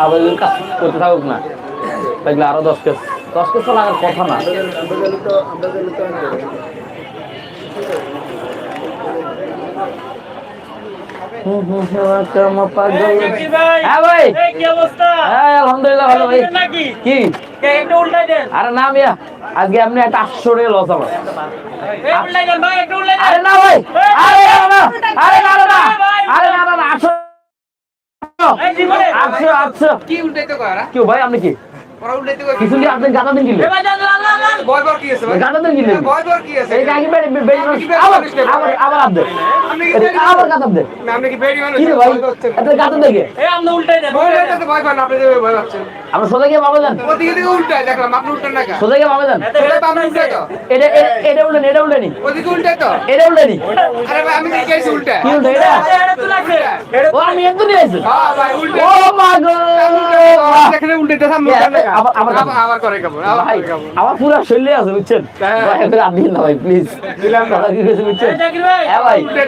আবার যদি কাজ করতে থাকুক না দেখলে আরো 10 কেস তো লাগার কথা না। আলহামদুলিল্লাহ ভালো ভাই। কি আরে না মিয়া আজকে আপনি একটা 800 টাকা লস আমার। আরে না ভাই আরে না 800 কি উল্টাইতে করা কেউ ভাই আপনি কি ওরা উল্টাইতে করা কিছু দিয়ে আপনি গাদা দিন কিনলে বয়বর কি আছে ভাই গাদা দিন কিনলে বয়বর কি আছে এই গাড়ি আবার আপনি আপনি কি আবার গাদা দেন আপনি কি বেডি মানুষ কি রে ভাই এটা গাদা দেখে আপনি উল্টাই দেন বয়বর তো ভয় পান আপনি যে ভয় পাচ্ছেন আমরা সোজা গিয়ে বাবা যান ওদিকে দিকে উল্টাই দেখলাম আপনি উল্টান না কেন সোজা গিয়ে বাবা যান এটা আপনি উল্টাই তো এটা উল্টানি ওদিকে উল্টাই তো এটা উল্টানি আরে ভাই আমি কি কেসে উল্টাই কি উল্টা এটা ও আমি একদম নিয়ে আসছি হ্যাঁ ভাই উল্টাই ও মা গো দেখলে উল্টাইতে থাম আবার করে কেমন ভাই আমার পুরো শরীরে আছে বুঝছেন ভাই আপনি না ভাই প্লিজ দিলাম না বুঝছেন হ্যাঁ ভাই উল্টাই